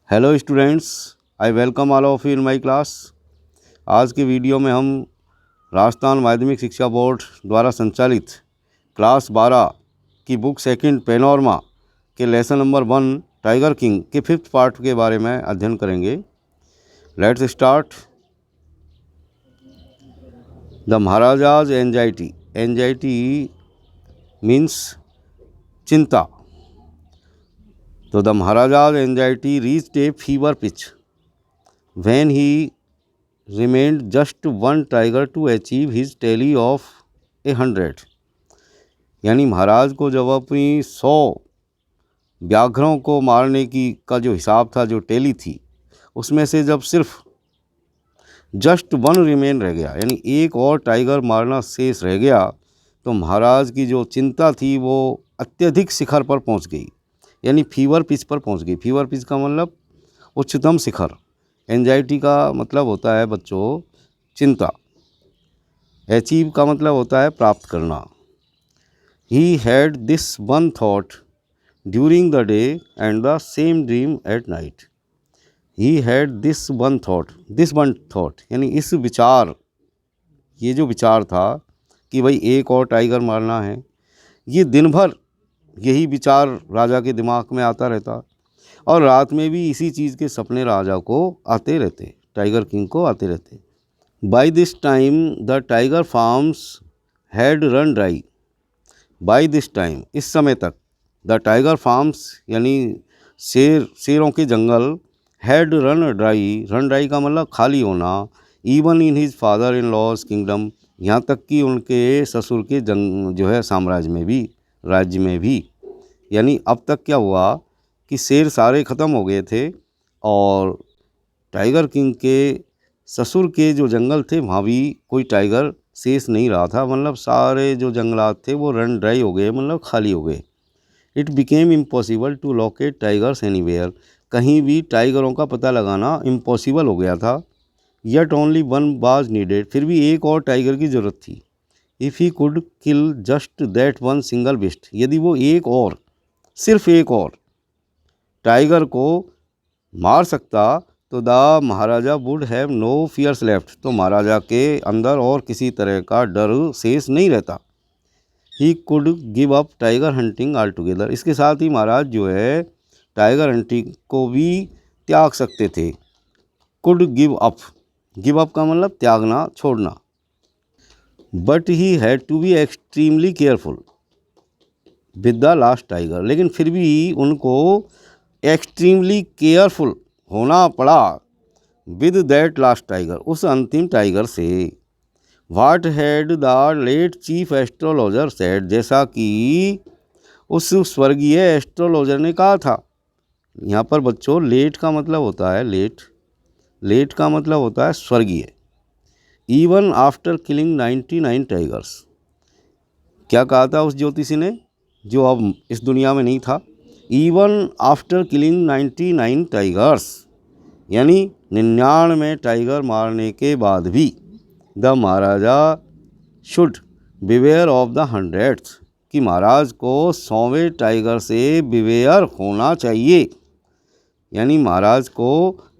Hello students, I welcome all of you in my class. आज के video में हम राजस्थान माध्यमिक शिक्षा बोर्ड द्वारा संचालित क्लास 12 की बुक सेकंड पेनोरमा के लेसन नंबर 1 टाइगर किंग के 5th पार्ट के बारे में अध्ययन करेंगे। Let's start. The Maharaja's anxiety. Anxiety means चिंता। तो the Maharaja's anxiety reached a fever pitch when he remained just one tiger to achieve his tally of 100। यानी महाराज को जब अपनी 100 व्याघ्रों को मारने का जो हिसाब था, जो टैली थी, उसमें से जब सिर्फ जस्ट 1 रिमेन रह गया, यानी एक और टाइगर मारना शेष रह गया, तो महाराज की जो चिंता थी वो अत्यधिक शिखर पर पहुंच गई, यानी फीवर पिच पर पहुंच गई। फीवर पिच का मतलब उच्चतम शिखर। एंजाइटी का मतलब होता है बच्चों चिंता। अचीव का मतलब होता है प्राप्त करना। He had this one thought during the day and the same dream at night. He had this one thought यानी इस विचार, ये जो विचार था कि भाई एक और टाइगर मारना है, ये दिन भर यही विचार राजा के दिमाग में आता रहता, और रात में भी इसी चीज़ के सपने राजा को आते रहते, टाइगर किंग को आते रहते। By this time the tiger farms had run dry. By this time, इस समय तक, द टाइगर फार्म्स यानी शेरों के जंगल, हैड रन ड्राई का मतलब खाली होना। Even in his father in law's kingdom, यहाँ तक कि उनके ससुर के जो है साम्राज्य में भी, राज्य में भी। यानी अब तक क्या हुआ कि शेर सारे ख़त्म हो गए थे, और टाइगर किंग के ससुर के जो जंगल थे वहाँ भी कोई टाइगर शेष नहीं रहा था। मतलब सारे जो जंगलात थे वो रन ड्राई हो गए, मतलब खाली हो गए। It became impossible to locate tigers anywhere. कहीं भी टाइगरों का पता लगाना इम्पॉसिबल हो गया था। Yet only one was needed, फिर भी एक और टाइगर की ज़रूरत थी। If he could kill just that one single beast, यदि वो एक और, सिर्फ एक और टाइगर को मार सकता, तो the Maharaja would have no fears left, तो महाराजा के अंदर और किसी तरह का डर शेष नहीं रहता। He could give up tiger hunting all together, इसके साथ ही महाराज जो है टाइगर हंटिंग को भी त्याग सकते थे। कुड गिव अप का मतलब त्यागना, छोड़ना। But he had to be extremely careful with the last tiger, लेकिन फिर भी उनको एक्सट्रीमली केयरफुल होना पड़ा विद दैट लास्ट टाइगर, उस अंतिम टाइगर से। What had the late chief astrologer said, जैसा कि उस स्वर्गीय एस्ट्रोलॉजर ने कहा था। यहाँ पर बच्चों लेट का मतलब होता है लेट का मतलब होता है स्वर्गीय। इवन आफ्टर किलिंग 99 टाइगर्स, क्या कहा था उस ज्योतिषी ने जो अब इस दुनिया में नहीं था। इवन आफ्टर किलिंग 99 टाइगर्स, यानी 99 टाइगर मारने के बाद भी, the Maharaja should beware of the 100th, कि महाराज को 100वें टाइगर से बिवेयर होना चाहिए, यानी महाराज को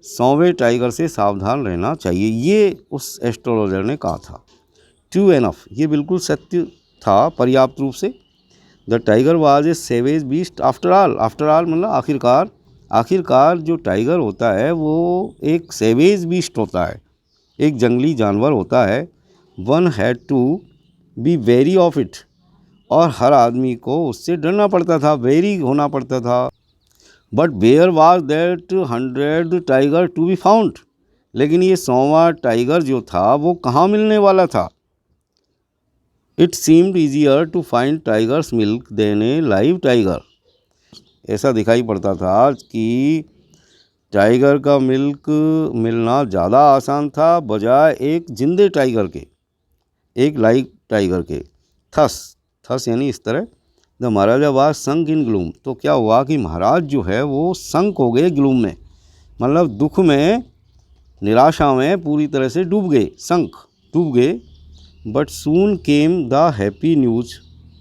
100वें टाइगर से सावधान रहना चाहिए, ये उस एस्ट्रोलॉजर ने कहा था। ट्रू एनफ, ये बिल्कुल सत्य था पर्याप्त रूप से। The tiger was a savage beast after all मतलब आखिरकार जो टाइगर होता है वो एक सेवेज बीस्ट होता है, एक जंगली जानवर होता है। One had to be wary of it, और हर आदमी को उससे डरना पड़ता था, वेरी होना पड़ता था। But where was that 100th tiger to be found, लेकिन ये 100वां टाइगर जो था वो कहाँ मिलने वाला था। It seemed easier to find tiger's milk than a live tiger, ऐसा दिखाई पड़ता था कि टाइगर का मिल्क मिलना ज़्यादा आसान था बजाय एक जिंदे टाइगर के, एक लाइव टाइगर के। थस यानी इस तरह। The Maharaja was sunk in gloom, तो क्या हुआ कि महाराज जो है वो संक हो गए ग्लूम में, मतलब दुख में, निराशा में पूरी तरह से डूब गए। But soon came the happy news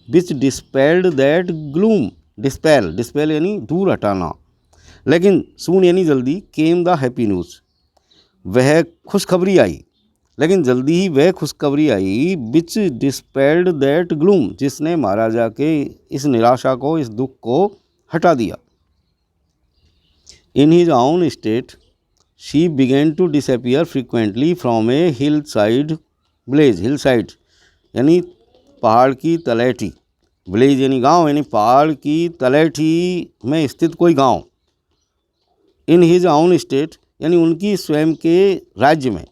which dispelled that gloom. Dispel यानी दूर हटाना। लेकिन सून यानी जल्दी, केम द हैप्पी न्यूज़, वह खुशखबरी आई, लेकिन जल्दी ही वह खुशखबरी आई, विच डिस्पेल्ड दैट ग्लूम, जिसने महाराजा के इस निराशा को, इस दुख को हटा दिया। In his own state she began to disappear frequently from a hill side village, hill side यानी पहाड़ की तलैठी, विलेज यानी गांव, यानी पहाड़ की तलैठी में स्थित कोई गांव। इन हिज ओन स्टेट यानी उनकी स्वयं के राज्य में।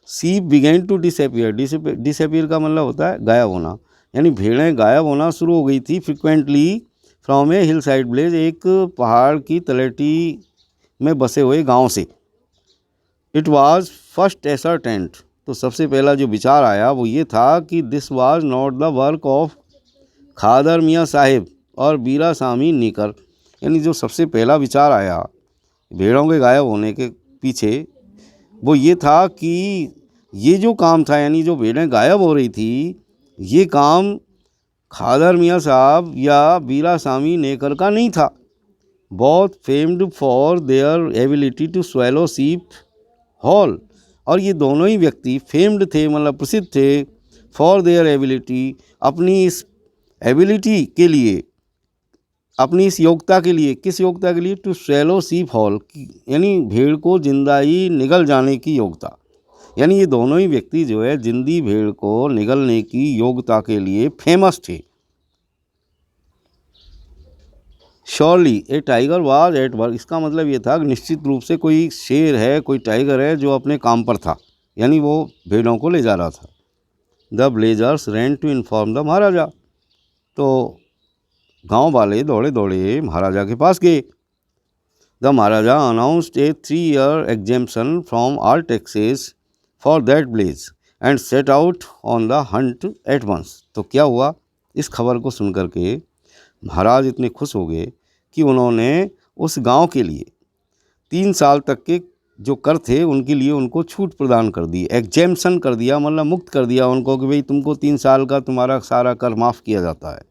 सी बिगेन टू डिसअपियर, डिसअपियर का मतलब होता है गायब होना, यानी भेड़ें गायब होना शुरू हो गई थी frequently from a hill side village, एक पहाड़ की तलैठी में बसे हुए गांव से। इट वाज फर्स्ट एसर्टेंट, तो सबसे पहला जो विचार आया वो ये था कि this was not the work of Khader Mian Sahib और बीरा सामी निकर, यानी जो सबसे पहला विचार आया भेड़ों के गायब होने के पीछे वो ये था कि ये जो काम था, यानी जो भेड़ें गायब हो रही थी, ये काम खादर मियाँ साहब या बीरा सामी नेकर का नहीं था। बहुत famed for their ability to swallow sheep whole, और ये दोनों ही व्यक्ति फेम्ड थे, मतलब प्रसिद्ध थे, फॉर देयर एबिलिटी, अपनी इस एबिलिटी के लिए, अपनी इस योग्यता के लिए। किस योग्यता के लिए? टू स्वेलो सीप हॉल, यानी भेड़ को जिंदा ही निगल जाने की योग्यता, यानी ये दोनों ही व्यक्ति जो है जिंदी भेड़ को निगलने की योग्यता के लिए फेमस थे। Surely A tiger was at work, इसका मतलब ये था कि निश्चित रूप से कोई शेर है, कोई टाइगर है जो अपने काम पर था, यानी वो भेड़ों को ले जा रहा था। The villagers ran to inform the Maharaja, तो गांव वाले दौड़े दौड़े महाराजा के पास गए। The Maharaja announced a 3 year exemption from all taxes for that village and set out on the hunt at once. तो क्या हुआ, इस खबर को सुनकर के महाराज इतने खुश हो गए कि उन्होंने उस गांव के लिए 3 साल तक के जो कर थे उनके लिए उनको छूट प्रदान कर दी, एग्जेम्पशन कर दिया, मतलब मुक्त कर दिया उनको कि भाई तुमको 3 साल का तुम्हारा सारा कर माफ़ किया जाता है।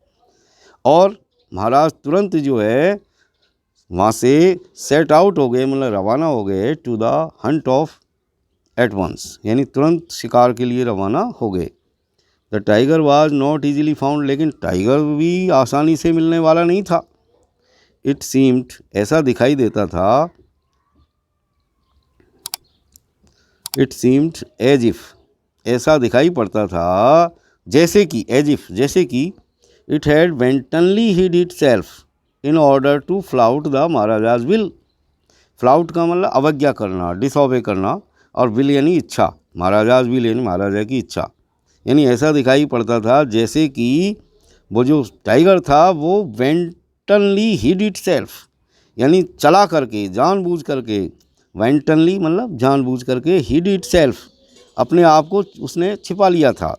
और महाराज तुरंत जो है वहाँ से सेट आउट हो गए, मतलब रवाना हो गए to the hunt of at once, यानी तुरंत शिकार के लिए रवाना हो गए। The tiger was not easily found, लेकिन टाइगर भी आसानी से मिलने वाला नहीं था। इट सीम्ड, ऐसा दिखाई देता था, इट सीम्ड एज इफ, ऐसा दिखाई पड़ता था जैसे कि, एज इफ जैसे कि, it had wantonly hid itself in order to flout the Maharaja's will. Flout का मतलब अवज्ञा करना, डिसऑबे करना, और विल यानी इच्छा, महाराजाज विल यानी महाराजा की इच्छा, यानी ऐसा दिखाई पड़ता था जैसे कि वो जो टाइगर था वो वेंटनली हिड इट सेल्फ, यानी चला करके, जानबूझ करके, वेंटनली मतलब जानबूझ करके, हिड इट सेल्फ, अपने आप को उसने छिपा लिया था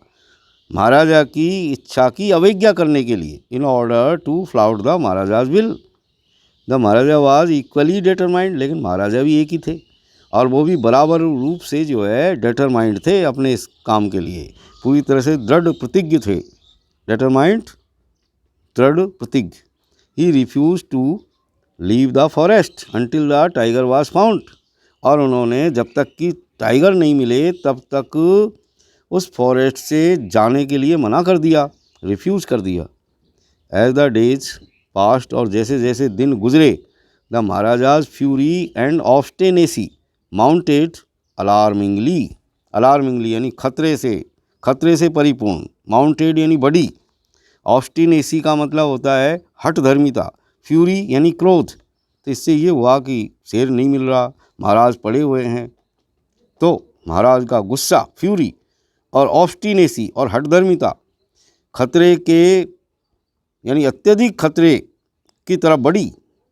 महाराजा की इच्छा की अवज्ञा करने के लिए। In order to flout the Maharaja's will. The Maharaja was equally determined, लेकिन महाराजा भी एक ही थे और वो भी बराबर रूप से जो है डिटरमाइंड थे अपने इस काम के लिए, पूरी तरह से दृढ़ प्रतिज्ञ थे। डिटरमाइंड, दृढ़ प्रतिज्ञ। He refuse to leave the forest until the tiger was found, और उन्होंने जब तक कि टाइगर नहीं मिले तब तक उस फॉरेस्ट से जाने के लिए मना कर दिया, रिफ्यूज़ कर दिया। एज द डेज पास्ट, और जैसे जैसे दिन गुजरे, the Maharaja's fury and obstinacy mounted alarmingly, alarmingly यानी खतरे से परिपूर्ण, माउंटेड यानी बड़ी, ऑब्स्टिनेसी का मतलब होता है हठ धर्मिता, फ्यूरी यानी क्रोध। तो इससे ये हुआ कि शेर नहीं मिल रहा, महाराज पड़े हुए हैं, तो महाराज का गुस्सा, फ्यूरी, और ऑब्स्टिनेसी और हठधर्मिता, खतरे के यानी अत्यधिक खतरे की तरफ बढ़ी,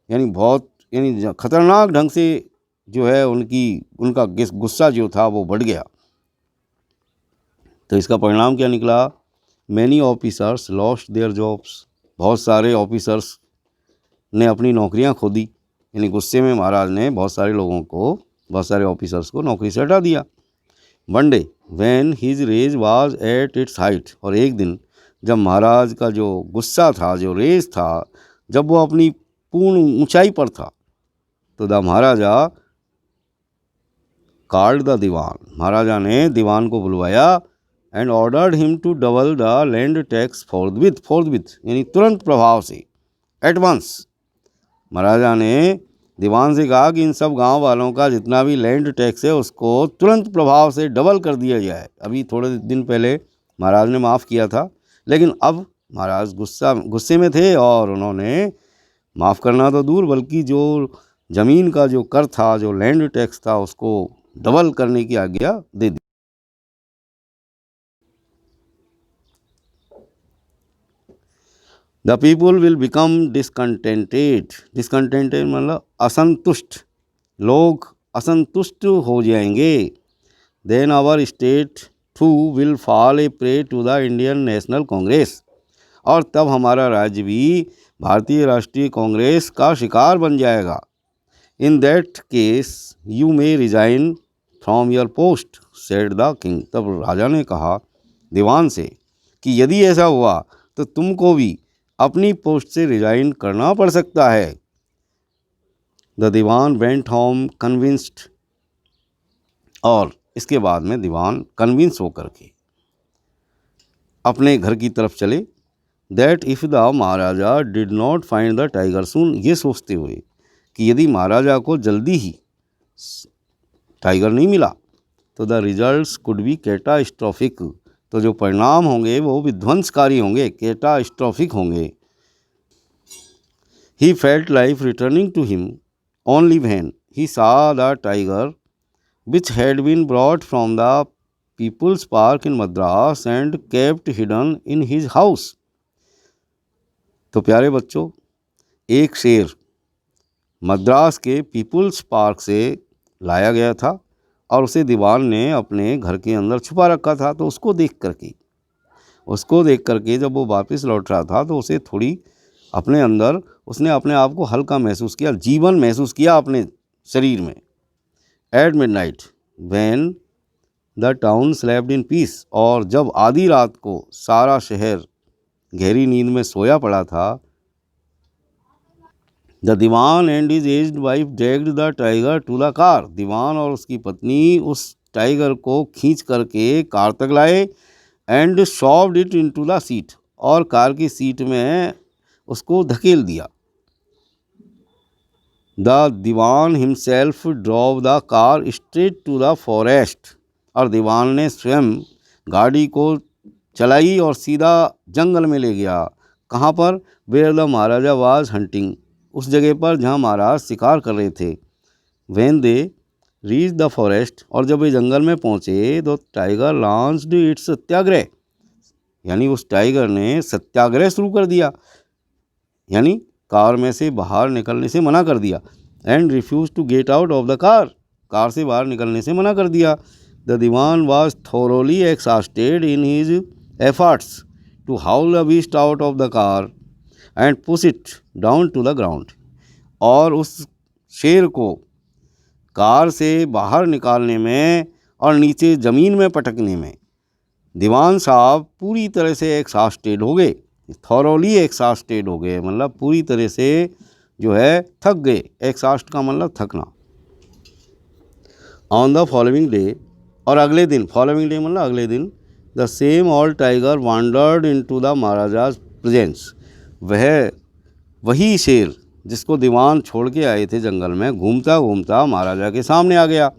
यानी बहुत, यानी खतरनाक ढंग से जो है उनका गुस्सा जो था वो बढ़ गया। तो इसका परिणाम क्या निकला? Many officers lost their jobs, बहुत सारे ऑफिसर्स ने अपनी नौकरियां खो दी, यानी गुस्से में महाराज ने बहुत सारे ऑफिसर्स को नौकरी से हटा दिया। One day when his rage was at its height, और एक दिन जब महाराज का जो गुस्सा था, जो रेज था, जब वो अपनी पूर्ण ऊंचाई पर था, तो the Maharaja called the Dewan, Maharaja ने दीवान को बुलवाया and ordered him to double the land tax forthwith यानी तुरंत प्रभाव से, एट वंस। महाराजा ने दीवान से कहा कि इन सब गांव वालों का जितना भी लैंड टैक्स है उसको तुरंत प्रभाव से डबल कर दिया जाए। अभी थोड़े दिन पहले महाराज ने माफ़ किया था, लेकिन अब महाराज गुस्से में थे और उन्होंने माफ़ करना तो दूर बल्कि जो ज़मीन का जो कर था, जो लैंड टैक्स था, उसको डबल करने की आज्ञा दे दी। The people will become discontented मतलब असंतुष्ट, लोग असंतुष्ट हो जाएंगे। Then our state too will fall a prey to the Indian National Congress, और तब हमारा राज्य भी भारतीय राष्ट्रीय कांग्रेस का शिकार बन जाएगा। In that case you may resign from your post said the king, तब राजा ने कहा दीवान से कि यदि ऐसा हुआ तो तुमको भी अपनी पोस्ट से रिजाइन करना पड़ सकता है। The Dewan went home convinced, और इसके बाद में दीवान कन्विंस होकर के अपने घर की तरफ चले। That if the Maharaja did not find the tiger soon, ये सोचते हुए कि यदि महाराजा को जल्दी ही टाइगर नहीं मिला तो the results could be catastrophic, तो जो परिणाम होंगे वो विध्वंसकारी होंगे, कैटास्ट्रोफिक होंगे। He felt life returning to him only when he saw the tiger which had been brought from the People's Park in Madras and kept hidden in his house। तो प्यारे बच्चों, एक शेर मद्रास के पीपुल्स पार्क से लाया गया था और उसे दीवान ने अपने घर के अंदर छुपा रखा था। तो उसको देख करके जब वो वापस लौट रहा था तो उसे थोड़ी अपने अंदर उसने अपने आप को हल्का महसूस किया, जीवन महसूस किया अपने शरीर में। At midnight when the town slept in peace, और जब आधी रात को सारा शहर गहरी नींद में सोया पड़ा था, the dewan and his aged wife dragged the tiger to the car, दीवान और उसकी पत्नी उस टाइगर को खींच करके कार तक लाए and shoved it into the seat, और कार की सीट में उसको धकेल दिया। The dewan himself drove the car straight to the forest, और दीवान ने स्वयं गाड़ी को चलाई और सीधा जंगल में ले गया। कहाँ पर? Where the Maharaja was hunting, उस जगह पर जहाँ महाराज शिकार कर रहे थे। When they reach the forest, और जब वे जंगल में पहुँचे तो टाइगर लॉन्च्ड इट्स सत्याग्रह, यानी उस टाइगर ने सत्याग्रह शुरू कर दिया, यानी कार में से बाहर निकलने से मना कर दिया। And refuse to get out of the car, car से बाहर निकलने से मना कर दिया। The Dewan was thoroughly exhausted in his efforts to haul the beast out of the car and push it down to the ground, और उस शेर को कार से बाहर निकालने में और नीचे ज़मीन में पटकने में दीवान साहब पूरी तरह से एक्सॉस्टेड हो गए, थॉरोली एक्सॉस्टेड हो गए, मतलब पूरी तरह से जो है थक गए। एक्सॉस्ट का मतलब थकना। ऑन द फॉलोइंग डे, और अगले दिन, फॉलोइंग डे मतलब अगले दिन, the same old tiger wandered into the Maharaja's presence, वही शेर जिसको दीवान छोड़ के आए थे जंगल में, घूमता घूमता महाराजा के सामने आ गया।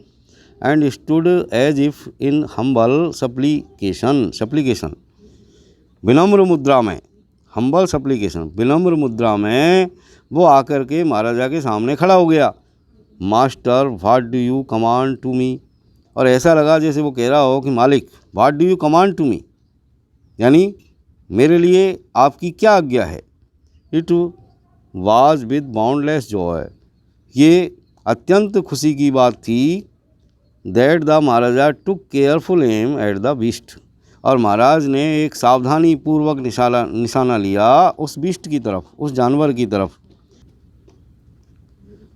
And stood as if in humble supplication, विनम्र मुद्रा में, हम्बल सप्लीकेशन, विनम्र मुद्रा में वो आकर के महाराजा के सामने खड़ा हो गया। Master what do you command to me, और ऐसा लगा जैसे वो कह रहा हो कि मालिक what do you command to me, यानी मेरे लिए आपकी क्या आज्ञा है। It was with boundless joy, ये अत्यंत खुशी की बात थी। That the Maharaja took careful aim at the beast, और महाराज ने एक सावधानी पूर्वक निशाना लिया उस बीस्ट की तरफ, उस जानवर की तरफ।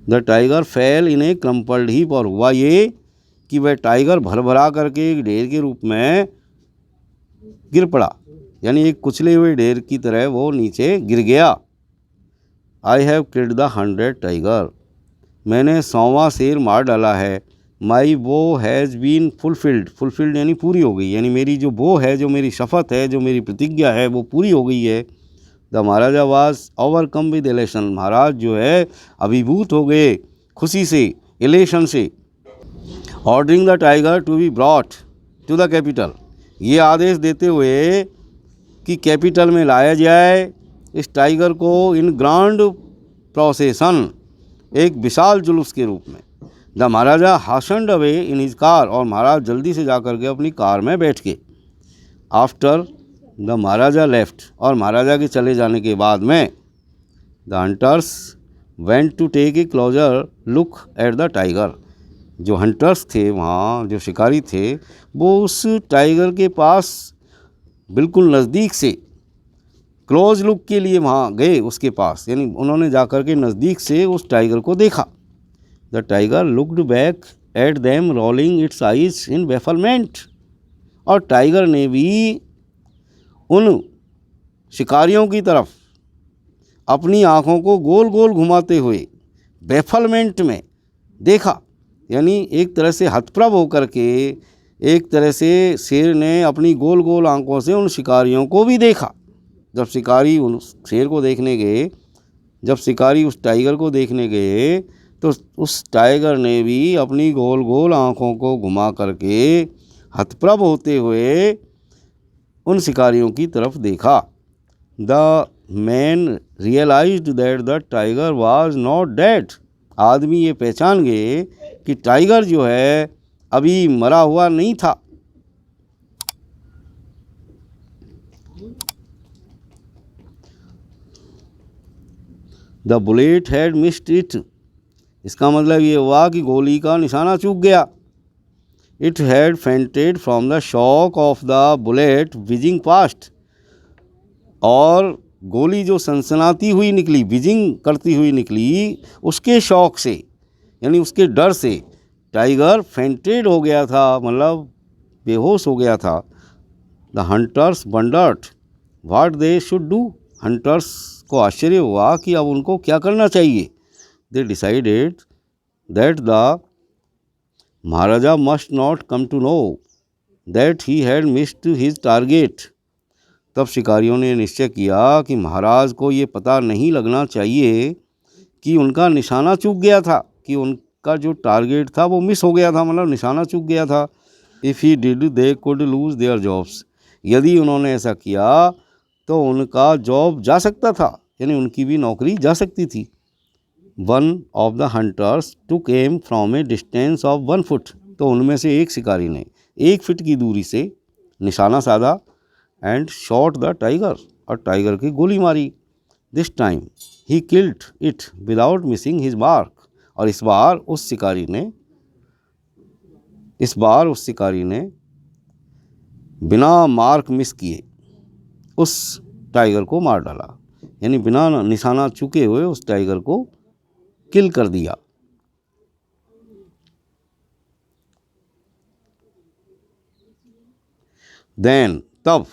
The tiger fail in A crumpled heap, और हुआ ये कि वह टाइगर भरभरा करके एक ढेर के रूप में गिर पड़ा, यानी एक कुचले हुए ढेर की तरह वो नीचे गिर गया। I have killed the 100 tiger, मैंने 100वां शेर मार डाला है। माई वो हैज़ बीन फुलफिल्ड, फुलफिल्ड यानी पूरी हो गई, यानी मेरी जो वो है, जो मेरी शपथ है, जो मेरी प्रतिज्ञा है, वो पूरी हो गई है। The Maharaja was overcome with elation, महाराज जो है अभिभूत हो गए खुशी से, एलेशन से। Ordering the tiger to be brought to the capital, ये आदेश देते हुए कि कैपिटल में लाया जाए इस टाइगर को इन ग्रांड प्रोसेसन, एक विशाल जुलूस के रूप में। The Maharaja hastened away in his car, और महाराज जल्दी से जाकर के अपनी कार में बैठ के। आफ्टर द महाराजा लेफ्ट, और महाराजा के चले जाने के बाद में the hunters went to take a closer look at the tiger, जो हंटर्स थे वहाँ, जो शिकारी थे, वो उस टाइगर के पास बिल्कुल नज़दीक से क्लोज लुक के लिए वहाँ गए उसके पास, यानी उन्होंने जाकर के नज़दीक से उस टाइगर को देखा। The tiger looked back at them rolling it's eyes in bafflement, और टाइगर ने भी उन शिकारियों की तरफ अपनी आँखों को गोल गोल घुमाते हुए बेफलमेंट में देखा, यानी एक तरह से हतप्रभ होकर के एक तरह से शेर ने अपनी गोल गोल आँखों से उन शिकारियों को भी देखा। जब शिकारी उन शेर को देखने गए, जब शिकारी उस टाइगर को देखने गए, तो उस टाइगर ने भी अपनी गोल गोल आँखों को घुमा करके हतप्रभ होते हुए उन शिकारियों की तरफ देखा। The man realised that the tiger was not dead, आदमी ये पहचान गए कि टाइगर जो है अभी मरा हुआ नहीं था। The bullet had missed it, इसका मतलब ये हुआ कि गोली का निशाना चूक गया। It had fainted from the shock of the bullet wheezing past, और गोली जो सनसनाती हुई निकली, विजिंग करती हुई निकली, उसके शौक से, यानी उसके डर से टाइगर फेंटेड हो गया था, मतलब बेहोश हो गया था। The hunters wondered what they should do, hunters को आश्चर्य हुआ कि अब उनको क्या करना चाहिए। They decided that the Maharaja must not come to know that he had missed his target, तब शिकारियों ने निश्चय किया कि महाराज को ये पता नहीं लगना चाहिए कि उनका निशाना चूक गया था, कि उनका जो टारगेट था वो मिस हो गया था, मतलब निशाना चूक गया था। If he did they could lose their jobs, यदि उन्होंने ऐसा किया तो उनका जॉब जा सकता था, यानी उनकी भी नौकरी जा सकती थी। One of the hunters took am from A distance of 1 foot, तो उनमें से एक शिकारी ने 1 फीट की दूरी से निशाना साधा एंड शॉट द टाइगर, और टाइगर की गोली मारी। This time he killed it without missing his mark, और इस बार उस शिकारी ने बिना मार्क मिस किए उस टाइगर को मार डाला, यानी बिना निशाना चूके हुए उस टाइगर को किल कर दिया। देन, तब,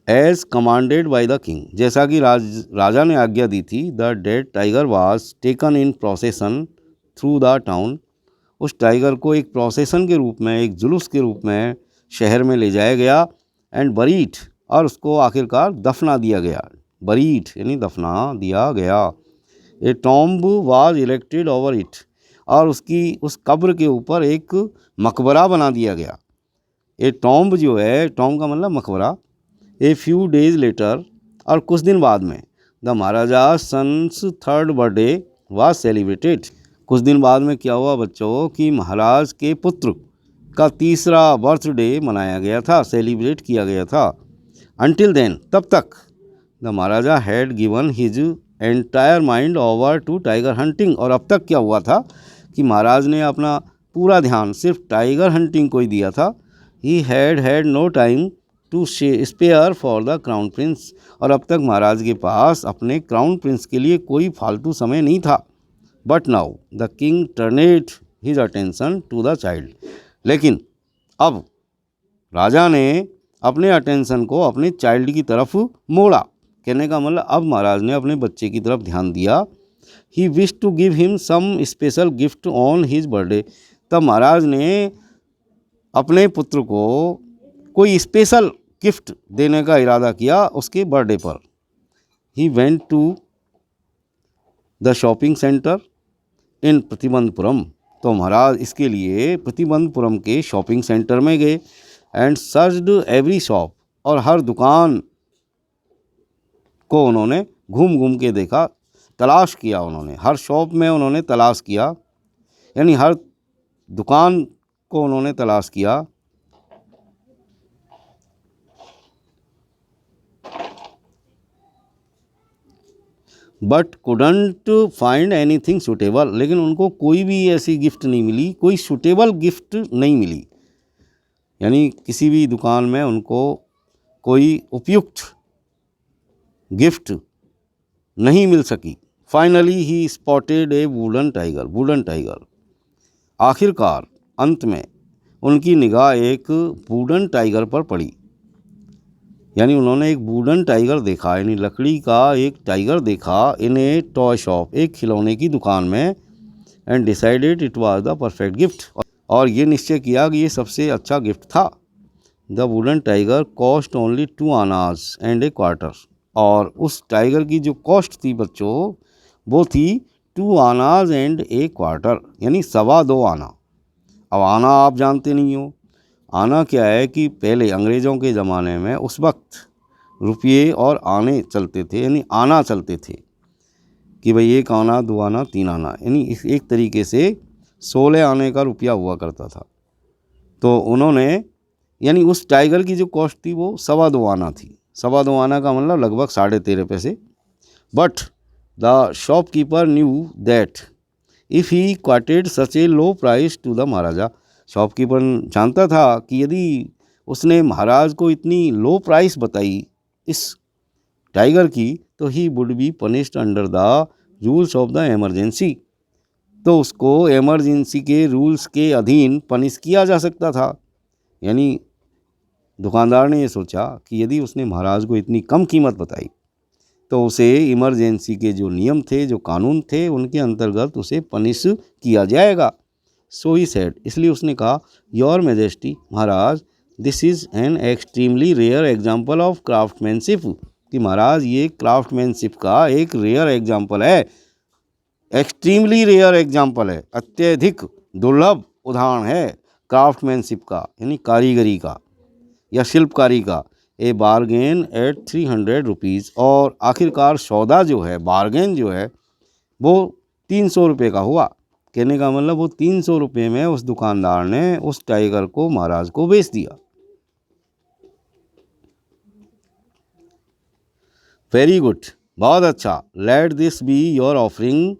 as commanded by the king, जैसा कि राजा ने आज्ञा दी थी, the dead tiger was taken in procession through the town, उस टाइगर को एक प्रोसेसन के रूप में, एक जुलूस के रूप में शहर में ले जाया गया। एंड बरीट, और उसको आखिरकार दफना दिया गया, बरीट यानी दफना दिया गया। A tomb was erected over it, और उसकी उस कब्र के ऊपर एक मकबरा बना दिया गया। ए टॉम्ब जो है, टॉम्ब का मतलब मकबरा। ए फ्यू डेज लेटर, और कुछ दिन बाद में, the Maharaja son's 3rd birthday was celebrated, कुछ दिन बाद में क्या हुआ बच्चों कि महाराज के पुत्र का 3रा बर्थडे मनाया गया था, सेलिब्रेट किया गया था। अनटिल देन, तब तक, the Maharaja had given his entire mind over to tiger hunting, और अब तक क्या हुआ था कि महाराज ने अपना पूरा ध्यान सिर्फ टाइगर हंटिंग को ही दिया था। He had no time to spare for the crown prince, और अब तक महाराज के पास अपने क्राउन प्रिंस के लिए कोई फालतू समय नहीं था। But now the king turned his attention to the child, लेकिन अब राजा ने अपने अटेंशन को अपने चाइल्ड की तरफ मोड़ा, कहने का मतलब अब महाराज ने अपने बच्चे की तरफ ध्यान दिया। He wish to give him some special gift on his birthday. तब महाराज ने अपने पुत्र को कोई स्पेशल गिफ्ट देने का इरादा किया उसके बर्थडे पर। He went to the shopping centre in Pratibandhapuram. तो महाराज इसके लिए प्रतिबंधपुरम के शॉपिंग सेंटर में गए एंड सर्च्ड एवरी शॉप, और हर दुकान को उन्होंने घूम घूम के देखा, तलाश किया उन्होंने, हर शॉप में उन्होंने तलाश किया, यानी हर दुकान को उन्होंने तलाश किया। But couldn't find anything suitable, लेकिन उनको कोई भी ऐसी गिफ्ट नहीं मिली, कोई सूटेबल गिफ्ट नहीं मिली, यानी किसी भी दुकान में उनको कोई उपयुक्त गिफ्ट नहीं मिल सकी। Finally he spotted A wooden tiger. आखिरकार अंत में उनकी निगाह एक वुडन टाइगर पर पड़ी, यानी उन्होंने एक वुडन टाइगर देखा, यानी लकड़ी का एक टाइगर देखा इन ए टॉय शॉप, एक खिलौने की दुकान में। And decided it was the perfect gift, और ये निश्चय किया कि ये सबसे अच्छा गिफ्ट था। The wooden tiger cost only 2 आनाज एंड ए क्वार्टर, और उस टाइगर की जो कॉस्ट थी बच्चों वो थी 2 आनाज एंड ए क्वार्टर, यानी 2.25 आना। अब आना आप जानते नहीं हो, आना क्या है कि पहले अंग्रेज़ों के ज़माने में उस वक्त रुपये और आने चलते थे, यानी आना चलते थे कि भाई 1 आना 2 आना 3 आना, यानी इस एक तरीके से 16 आने का रुपया हुआ करता था। तो उन्होंने यानी उस टाइगर की जो कॉस्ट थी वो 2.25 आना थी। 2.25 आना का मतलब लगभग 13.5 पैसे। But the shopkeeper knew that if he quoted such a low price to the Maharaja. Shopkeeper जानता था कि यदि उसने महाराज को इतनी लो प्राइस बताई इस टाइगर की तो he would be punished under the rules of the emergency, तो उसको एमरजेंसी के रूल्स के अधीन पनिश किया जा सकता था। यानी दुकानदार ने ये सोचा कि यदि उसने महाराज को इतनी कम कीमत बताई तो उसे इमरजेंसी के जो नियम थे, जो कानून थे, उनके अंतर्गत उसे पनिश किया जाएगा। सो ही सेड, इसलिए उसने कहा your majesty, Maharaj, this is an extremely rare example of craftsmanship, कि महाराज ये क्राफ्टमैनशिप का एक रेयर एग्जाम्पल है, एक्सट्रीमली रेयर एग्जाम्पल है, अत्यधिक दुर्लभ उदाहरण है क्राफ्टमैनशिप का, यानी कारीगरी का या शिल्पकारी का। ए बारगेन एट 300 रुपीज़, और आखिरकार सौदा जो है, बारगेन जो है वो 300 रुपये का हुआ। कहने का मतलब वो 300 रुपये में उस दुकानदार ने उस टाइगर को महाराज को बेच दिया। वेरी गुड, बहुत अच्छा। Let this be your offering,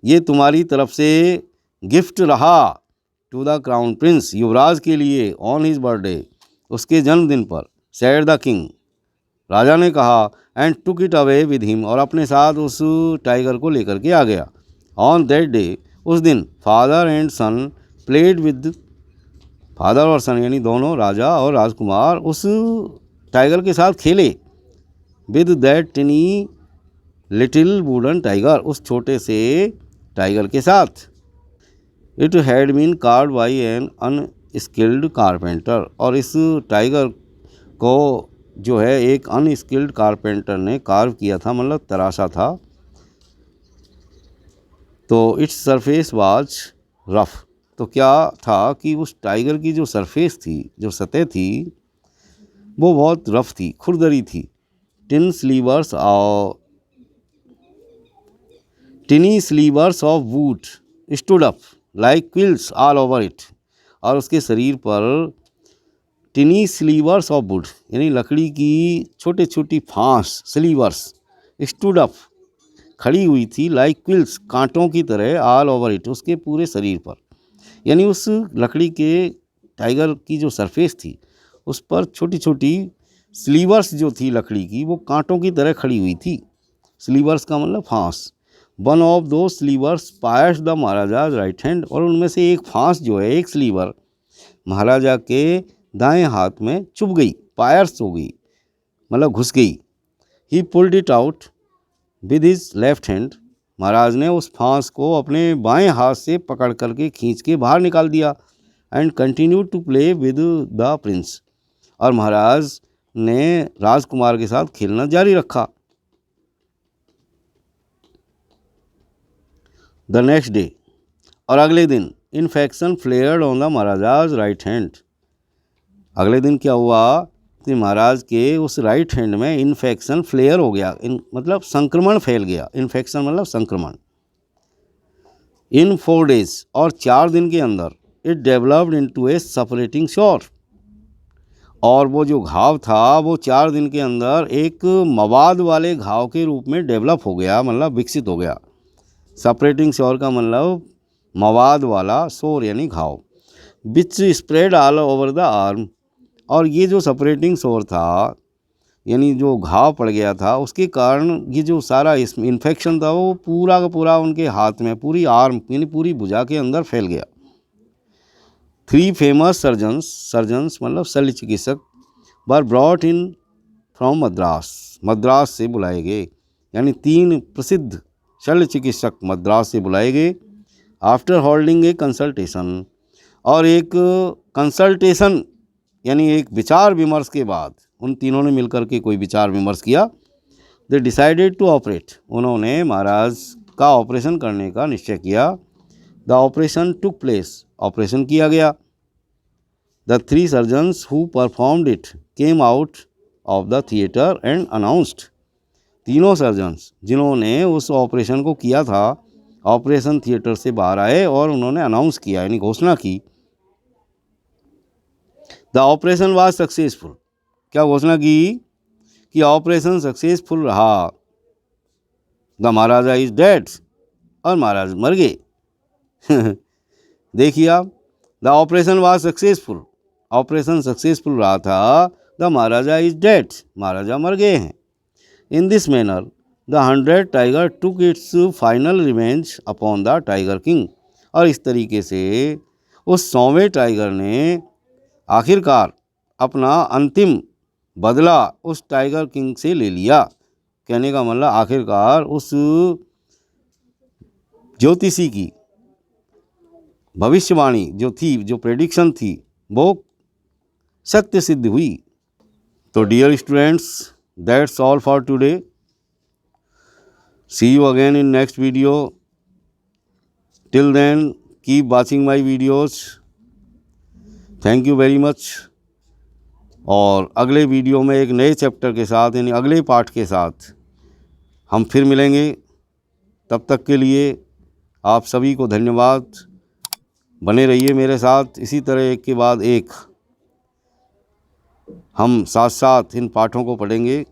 ये तुम्हारी तरफ से गिफ्ट रहा टू द क्राउन प्रिंस, युवराज के लिए, ऑन हिज बर्थडे, उसके जन्मदिन पर। सेड द किंग, राजा ने कहा, and took it away with him, और अपने साथ उस टाइगर को लेकर के आ गया। ऑन दैट डे, उस दिन, father and son played with, father और सन यानी दोनों, राजा और राजकुमार, उस टाइगर के साथ खेले। With that tiny little wooden tiger, उस छोटे से टाइगर के साथ। It had been carved by an unskilled carpenter, और इस टाइगर को जो है एक अनस्किल्ड कारपेंटर ने कार्व किया था, मतलब तराशा था। तो इट्स सरफेस वाज रफ, तो क्या था कि उस टाइगर की जो सरफेस थी, जो सतह थी, वो बहुत रफ थी, खुरदरी थी। Tiny slivers of wood stood up like quills all over it, और उसके शरीर पर टिनी स्लीवर्स ऑफ वुड यानी लकड़ी की छोटे छोटी फांस, स्लीवर्स, स्टूड अप खड़ी हुई थी, लाइक क्विल्स कांटों की तरह, ऑल ओवर इट उसके पूरे शरीर पर। यानी उस लकड़ी के टाइगर की जो सरफेस थी उस पर छोटी छोटी स्लीवर्स जो थी लकड़ी की, वो कांटों की तरह खड़ी हुई थी। स्लीवर्स का मतलब फांस। One of the slivers pierced the Maharaja right hand, और उनमें से एक फांस जो है, एक स्लीवर महाराजा के दाएं हाथ में चुभ गई, पायर्स हो गई, मतलब घुस गई। He pulled it out with his left hand, महाराज ने उस फांस को अपने बाएं हाथ से पकड़ करके खींच के बाहर निकाल दिया and continue to play with the prince, और महाराज ने राजकुमार के साथ खेलना जारी रखा। द नेक्स्ट डे, और अगले दिन, infection flared on the Maharaja's right hand. अगले दिन क्या हुआ कि महाराज के उस राइट हैंड में इन्फेक्शन फ्लेयर हो गया, मतलब संक्रमण फैल गया। इन्फेक्शन मतलब संक्रमण। इन 4 days, और 4 दिन के अंदर, it developed into a suppurating sore, और वो जो घाव था वो 4 दिन के अंदर एक मवाद वाले घाव के रूप में डेवलप हो गया, मतलब विकसित हो गया। सपरेटिंग श्योर का मतलब मवाद वाला, सोर यानी घाव। Which spread all over the arm, और ये जो सपरेटिंग सोर था यानी जो घाव पड़ गया था, उसके कारण ये जो सारा इन्फेक्शन था वो पूरा का पूरा उनके हाथ में, पूरी आर्म यानी पूरी भुजा के अंदर फैल गया। 3 फेमस सर्जन्स मतलब शल्य चिकित्सक were brought in from Madras, Madras से बुलाए गए, यानी 3 प्रसिद्ध शल्य चिकित्सक मद्रास से बुलाए गए। आफ्टर होल्डिंग ए कंसल्टेशन, और एक कंसल्टेशन यानी एक विचार विमर्श के बाद उन तीनों ने मिलकर के कोई विचार विमर्श किया। दे डिसाइडेड टू ऑपरेट, उन्होंने महाराज का ऑपरेशन करने का निश्चय किया। The operation took place, operation किया गया। The 3 surgeons who performed it came out of the theatre and announced, तीनों सर्जन्स जिन्होंने उस ऑपरेशन को किया था ऑपरेशन थिएटर से बाहर आए और उन्होंने अनाउंस किया यानी घोषणा की। द ऑपरेशन वाज सक्सेसफुल, क्या घोषणा की कि ऑपरेशन सक्सेसफुल रहा। द महाराजा इज डेड, और महाराज मर गए। देखिए आप, the operation was successful, operation successful रहा था। द महाराजा इज डेड, महाराजा मर गए हैं। In this manner the 100 tiger took its final revenge upon the tiger king, और इस तरीके से उस 100वें टाइगर ने आखिरकार अपना अंतिम बदला उस टाइगर किंग से ले लिया। कहने का मतलब आखिरकार उस ज्योतिषी की भविष्यवाणी जो थी, जो प्रेडिक्शन थी, वो सत्य सिद्ध हुई। तो dear students, that's all for today. See you again in next video. Till then keep watching my videos. Thank you very much. और अगले वीडियो में एक नए चैप्टर के साथ यानी अगले पार्ट के साथ हम फिर मिलेंगे। तब तक के लिए आप सभी को धन्यवाद। बने रहिए मेरे साथ, इसी तरह एक के बाद एक हम साथ साथ इन पाठों को पढ़ेंगे।